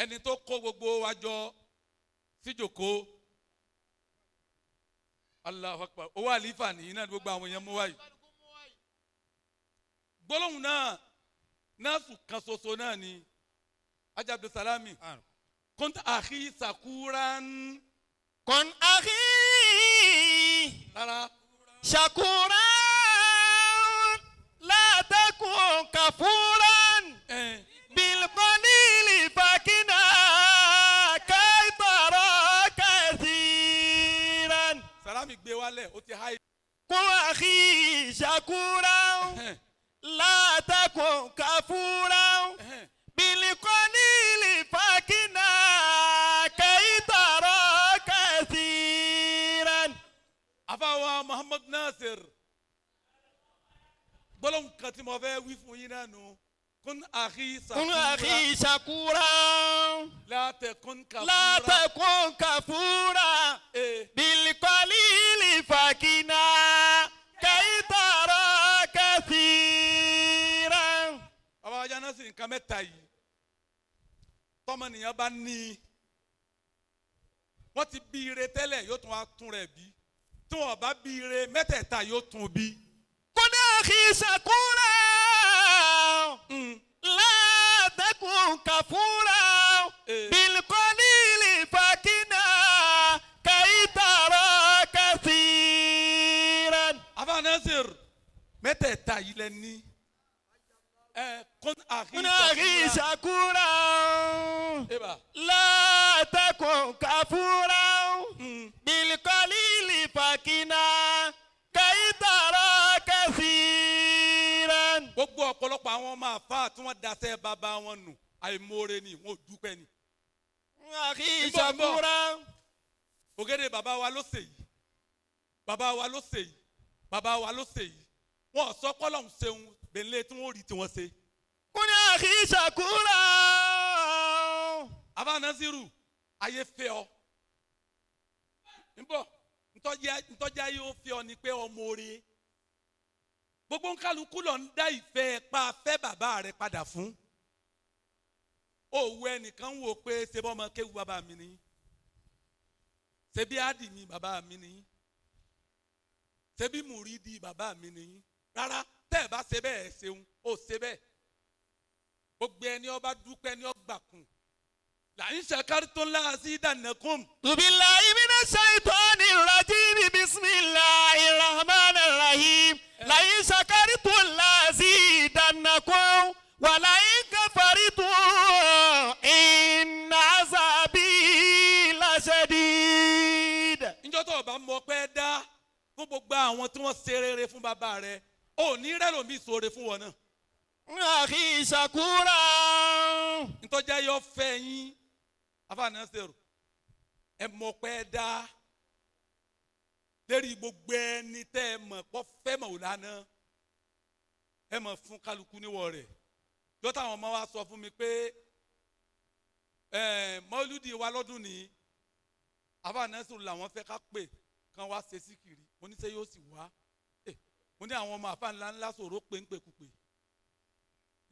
ẹni tó kó gbogbo wa jọ síjòkó Allahu Akbar owó àlífà nìyí náà gbogbo àwọn èèyàn mú wáyé gbólóhùn náà nọ́ọ̀sù kan ṣoṣo náà ni ajá Abdulsalami kọ́ńtà àhí sàkúrán كن أخي rárá شكورا لا تكن كفورا بالقليل فكنا كي ترى كثيرا. Salami gbé wálẹ̀ ó ti háì. كن أخي شكورا لا تكن كفورا بالقليل فكنا كي ترى كثيرا. Àfáwà Muhammad Nasir gbólóhùn kan tí mo fẹ́ wí fún yín náà nù kún àhí كن أخي شكورا látẹ̀kún لا kàfúrà تكن كفورا بالقليل فكنا كي ترى كثيرا. bàbá ajá náà sì nǹkan mẹ́ta yìí tọ́mọnìyàn bá ní wọ́n ti bí ire tẹ́lẹ̀ yóò tún wá tún rẹ̀ bí tí wọ́n bá bí ire mẹ́tẹ̀ẹ̀ta yóò tún bí. كن أخي شكورا لا تكن كفورا بالقليل فكنا كي ترى كثيرا. Àfáà Nasir mẹ́tẹ̀ẹ̀ta yìí lẹ ní kún كن أخي àhí شكورا eba لا تكن كفورا بالقليل فكنا كي ترى كثيرا. gbogbo ọ̀pọ̀lọpọ̀ àwọn ọmọ àfáà tí wọ́n daṣẹ́ bàbá wọn nù àìmoore ni wọn ò dúpẹ́ ni. أخي Nbọ̀, nbọ̀. شكورا Ògèdè bàbá wa ló ṣe yìí bàbá wa ló ṣe yìí bàbá wa ló ṣe yìí wọn ò sọ pọ́lọ́hún ṣeun bẹ̀lẹ́ tí wọ́n rí tí wọ́n ṣe. كن أخي شكورا Àfáà Nasiru ayé fẹ́ ọ nbọ ntọ́jà yóò fẹ́ ọ ni pé ọmọ oore gbogbo nkálukú lọ ń dá ìfẹ́ pa fẹ́ bàbá rẹ padà fún òwú ẹnìkan wò pé ṣe bọ́ ọmọ kéwu bàbá mi ni ṣe bí ádì mi bàbá mi ni ṣe bí mùrídì bàbá mi ni rárá tẹ́ ẹ bá ṣe bẹ́ẹ̀ ṣeun ó ṣe bẹ́ẹ̀ gbogbo ẹni ọba dúpẹ́ ẹni ọgbà kùn làyín ṣàkárìtún láàzí ìdánilẹ́kùn. بالله من الشيطان الرجيم بسم الله الرحمن الرحيم لئن شكرتم لأزيدنكم ولئن كفرتم إن عذابي لشديد. níjọ́ tó o bá mọ pé dá fún gbogbo àwọn tí wọ́n ṣe rere fún bàbá rẹ̀ ò ní rẹ́lòmíì ṣoore fún wọn náà. أخي شكورا ntọ́jà yọ fẹ́ yín Àfáà Nasiru ẹ mọ pé dá lérí gbogbo ẹni tẹ́ ẹ mọ̀ pọ́ fẹ́ Màulánà ẹ mọ̀ fún kálukú níwọ̀ rẹ̀ jọ́tà àwọn ọmọ wa sọ fún mi pé Mọ́lúdì wa lọ́dún ní Àfáà Nasiru làwọn fẹ́ ká pè kán wá ṣe síkìrì mo ní sẹ́ yóò sì wá mo ní àwọn ọmọ àfáà ńlá ńlá sọ̀rọ̀ pé ń pèkúpè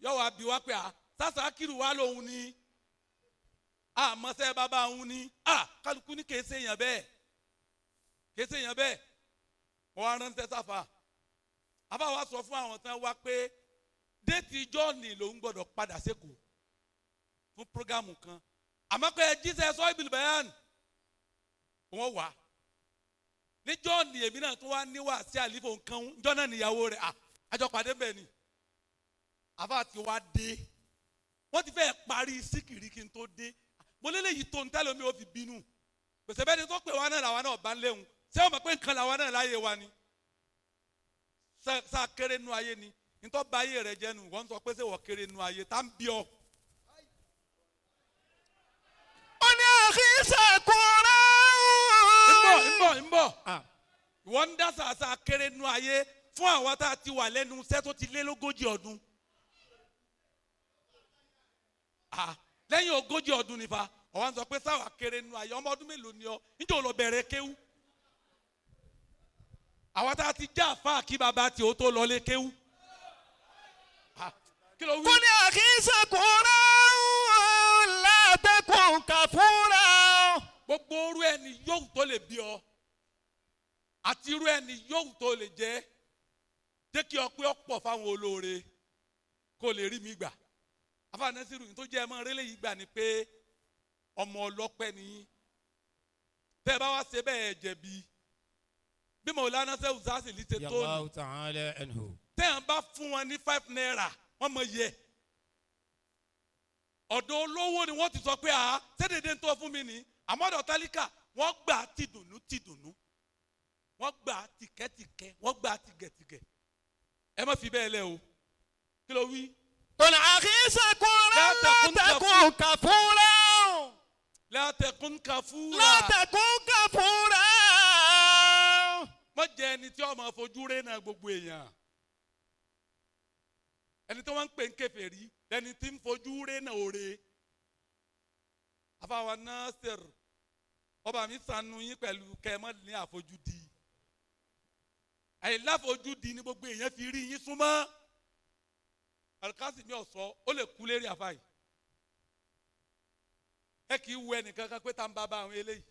yọ wá bí wá pé sásà kiri wá lòun ni mọ̀sẹ́ bàbá òun ni kálukú ní kèé sèèyàn bẹ́ẹ̀ wọ́n á ránṣẹ́ sáfà àbá wa sọ fún àwọn tán wá pé déètì jọ́ọ̀nì lòun gbọ́dọ̀ padà sékòó fún prógámù kan àmọ́ pé jíṣẹ́ sọ ìbìlì bẹ́yàn wọ́n wà ní jọ́ọ̀nì èmi náà tún wá níwà sí àlífò nǹkan jọ́ọ̀nà níyàwó rẹ̀ àjọpàdé bẹ́ẹ̀ ni àbá ti wá dé wọ́n ti fẹ́ parí síkìrì kí n tó dé mo lélẹ́yìí tó ń tẹ́lẹ̀ omi ò fi bínú pèsè bẹ́ẹ̀ ni tó pè wá náà làwa náà bá ń léwu ṣé o mọ̀ pé nǹkan làwa náà láyé wa ni sá kéré nu ayé ni nítorí bá ayé rẹ jẹ́ nu wọ́n sọ pé ṣé wọ́n kéré nu ayé tá ń bí ọ. أخي شكورا ń bọ̀ ìwọ ń dá sàásà kéré nú ayé fún àwọn tá a ti wà lẹ́nu iṣẹ́ tó ti lé lógójì ọdún lẹ́yìn ogójì ọdún nípa ọ̀wá ń sọ pé sáwà kéré nú ayé ọmọ ọdún mélòó ni ọ níjẹ́ ò lọ bẹ̀rẹ̀ kéwú àwọn tá a ti já àfáà kí bàbá tí ó tó lọ lé kéwú kí ló wí. kúni àkínsàkúrà látẹkùn kàfúrà. gbogbo orú ẹni yóò tó lè bí ọ àti irú ẹni yóò tó lè jẹ́ jẹ́ kí ọ pé ọ pọ̀ fáwọn olóore kó lè rí mi gbà afáànẹ́sìrù yìí tó jẹ́ ẹmọ rẹ́lẹ̀ yìí gbà ni pé ọmọ ọlọ́pẹ́ ni tẹ́ ẹ bá wá ṣe bẹ́ẹ̀ jẹ̀bi bí Maulana Sheikh Uzasili ṣe tó ní tẹ́ ẹ bá fún wọn ní 5 naira wọ́n mọ yẹ ọ̀dọ̀ olówó ni wọ́n ti sọ pé ṣédédé ń tó fún mi ní àmọ́dọ̀ tálíkà wọ́n gbà tìdùnnú tìdùnnú wọ́n gbà tìkẹ́tìkẹ́ wọ́n gbà tìgẹ̀tìgẹ̀ ẹ má fi bẹ́ẹ̀ lẹ o kí ló wí. kúni àkínsàkúrà látẹkùn kàfúrà. látẹkùn kàfúrà. látẹkùn kàfúrà. má jẹ́ ẹni tí ó máa fojú rẹ́ náà gbogbo èèyàn ẹni tí wọ́n ń pè ń kèfèrí lẹni tí ń fojú rẹ́ náà òre àfàwọn Nasir ọba mi ṣàánú yín pẹ̀lú kẹmọ́ ní àfojúdi àìláfojúdi ni gbogbo èèyàn fi rí yín súnmọ́ Al-Kasimi ọ̀sọ́ ó lè kú lérí àfàyè ẹ kì í wo ẹnìkan kan pé tá ń bá àwọn eléyìí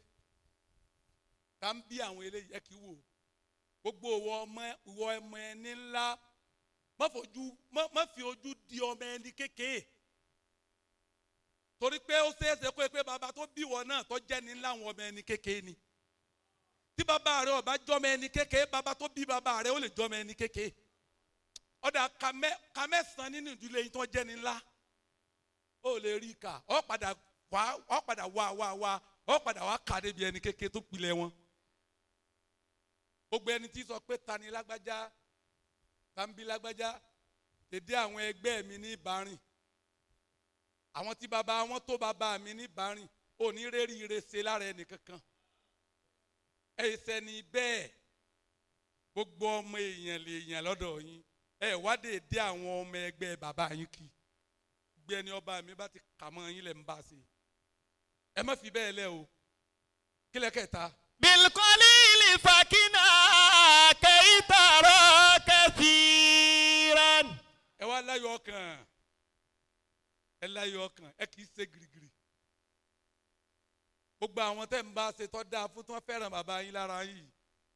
tá ń bí àwọn eléyìí ẹ kì í wò gbogbo ìwọ ọmọ ẹni ńlá má fi ojú di ọmọ ẹni kékeré torí pé ó ṣeéṣe pé bàbá tó bí wọn náà tó jẹ́ ní ńlá àwọn ọmọ ẹni kékeré ni tí bàbá rẹ ó bá jọmọ ẹni kékeré bàbá tó bí bàbá rẹ ó lè jọmọ ẹni kékeré ọ̀dà kàmẹ́sàn nínú ìdílé yìí tó jẹ́ ní ńlá ó lè rí kà ó padà wá kà débi ẹni kékeré tó pilẹ̀ wọn gbogbo ẹni tí sọ pé tani lágbájá tàbí lágbájá dédé àwọn ẹgbẹ́ mi ní ìbárìn àwọn tí bàbá wọn tó bàbá mi ní ìbárìn ò ní rẹ́rí ire ṣe lára ẹnì kankan ẹ̀ṣẹ̀ ni bẹ́ẹ̀ gbogbo ọmọ èèyàn lè yàn lọ́dọ̀ yín wá dédé àwọn ọmọ ẹgbẹ́ bàbá yín kì gbé ẹni ọba mi bá ti kà mọ́ yín lẹ̀ ń bá ṣe ẹ má fi bẹ́ẹ̀ lẹ́ o kílẹ̀ kẹta. bilqalili fakina kaytara kathiran. ẹ wá láyọ̀ ọkàn ẹ láyọ̀ ọkàn ẹ kì í ṣe girigiri gbogbo àwọn tẹ́ ń bá ṣe tọ́ dáa fún tí wọ́n fẹ́ràn bàbá yín lára yìí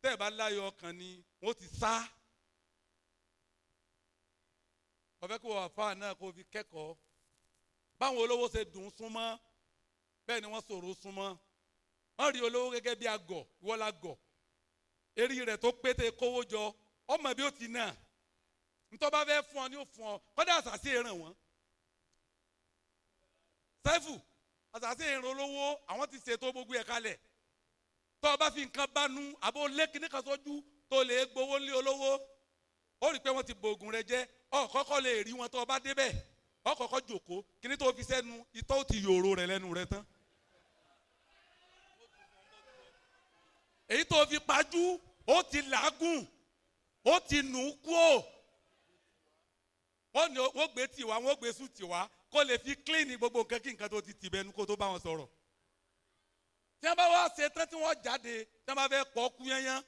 tẹ́ ẹ bá láyọ̀ ọkàn ni wọ́n ti sá ọ̀fẹ́ kó wà fáà náà kó fi kẹ́kọ̀ọ́ báwọn olówó ṣe dùn súnmọ́ bẹ́ẹ̀ ni wọ́n sọ̀rọ̀ súnmọ́ wọ́n rí olówó gẹ́gẹ́ bí agọ̀ ìwọ́lá gọ̀ eré rẹ̀ tó pété kówó jọ ọmọ bí ó ti náà ntọ́ bá fẹ́ fún ọ ní ó fún ọ kọ́dà àṣàṣe ìràn wọn sẹ́fù àṣàṣe ìràn olówó àwọn ti ṣètò gbogbo ẹ̀ kalẹ̀ tọ́ ọ bá fi nǹkan bánú àbó lẹ́kìnní kan sójú tó lè gbowó lé olówó ó rí i pé wọ́n ti bògùn rẹ jẹ́ ọ kọ́kọ́ lè rí wọn tọ́ ọ bá débẹ̀ ọ kọ́kọ́ jòkó kíní tó fi sẹ́nu itọ́ ó ti yòrò rẹ̀ lẹ́nu rẹ tán èyí tó fi pajú ó ti làágùn ó ti nù ú kú ó wọ́n gbé tiwa wọ́n gbé sùn tiwa kó lè fi clean gbogbo nǹkan kí nǹkan tó ti tì bẹ́ẹ̀ nu kó tó bá wọn sọ̀rọ̀ tí wọ́n bá wá ṣe tán tí wọ́n jáde tí wọ́n bá fẹ́ pọ̀ kú yányán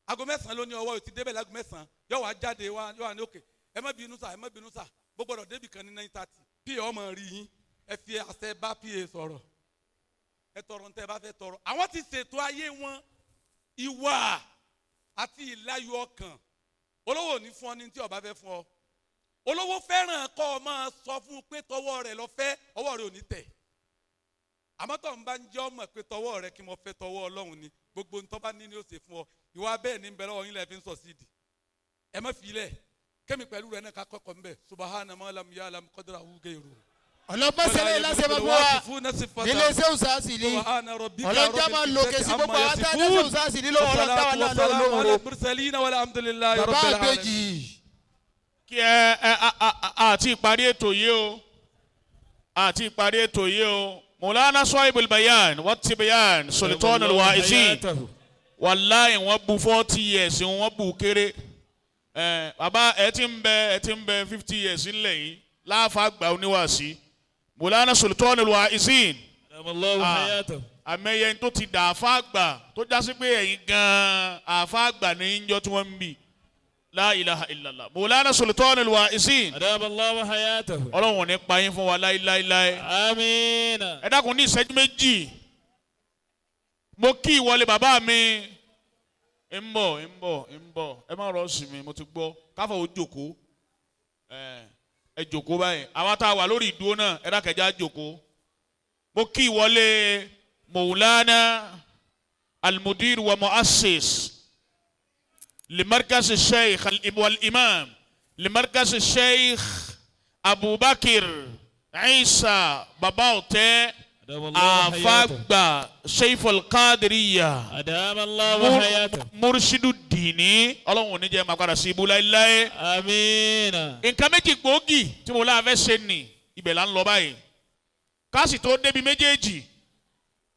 aago 9 ló ní ọwọ́ yóò ti débẹ̀ láago 9 yóò wá jáde yóò wá ní òkè ẹ má bínú sà gbogbo ọ̀dọ̀ débì kan ní 9:30 pa ọmọ rí yín ẹ fi àṣẹ bá pa sọ̀rọ̀ ẹ tọrọ ntẹ bá fẹ́ tọrọ àwọn ti ṣètò ayé wọn ìwà àti ìláyọ̀ ọkàn olówó ní fún ọ ní tí ó bá fẹ́ fún ọ olówó fẹ́ràn kọ́ ọ máa sọ fún un pé tọwọ́ rẹ̀ lọ fẹ́ ọwọ́ rẹ̀ ò ní tẹ̀ àmọ́ tó ń bá ń jẹ́ ọmọ pé tọwọ́ rẹ̀ kí mo fẹ́ tọwọ́ Ọlọ́run ni gbogbo ntọ́ bá ní ni ó ṣe fún ọ ìwà bẹ́ẹ̀ ní bẹ̀rẹ̀ ọ̀yin lẹ́ fi ń sọ síìdì ẹ má fi ilẹ̀ kẹ́mi pẹ̀lú rẹ̀ náà ká kọ́kọ́ ń bẹ̀ subahana malam yalam kọ́dúrà wúgẹ̀rù. ọlọ́pọ̀sẹ̀lẹ̀ lásẹ̀ bàbá wa nílé iṣẹ́ Uzasili ọlọ́jà máa lo kesi gbogbo àwọn tá a ní iṣẹ́ Uzasili lọ́wọ́ ọlọ́jà wa náà lọ́wọ́ bàbá àgbèjì. kí àti ìparí ètò yìí o Maulana Sahibul Bayan wa Tibayan Sultanul Wa'izin wàláì wọ́n bu 40 years wọ́n bu kéré bàbá ẹ ti ń bẹ 50 years ńlẹ̀ yìí láàfà gbà oníwàásí Mawlana Sultanul Wa'izin àmẹ́yẹ tó ti dà àfà gbà tó jásí pé ẹ̀yin gan àfà gbà ní ìjọ tí wọ́n ń bì la ilaha illallah Mawlana Sultanul Wa'izin ọlọ́run ní pa yín fún wa láíláíláí àmín. ẹ dákun ní ìṣẹ́jú méjì mo kí ìwọlé bàbá mi ń bọ̀ ẹ má rọ̀ sí mi mo ti gbọ́ káfọ̀ ó jòkó ẹ jòkó báyìí àwọn tá a wà lórí ìdúró náà ẹ dákẹ́jà jòkó mo kí ìwọlé Mawlana al-Mudir wa Mu'assis limarkaz al-Sheikh wal-Imam limarkaz al-Sheikh Abubakar Isa baba ọ̀tẹ́ àfàgbà Shaykhul Qadiriyya Murshidu Dini ọlọ́run ò ní jẹ́ máa padà sí ibú láéláé. àmín. nǹkan méjì gbòógì tí mo láà fẹ́ ṣe nì ibẹ̀ là ń lọ báyìí káàsì tó débi méjèèjì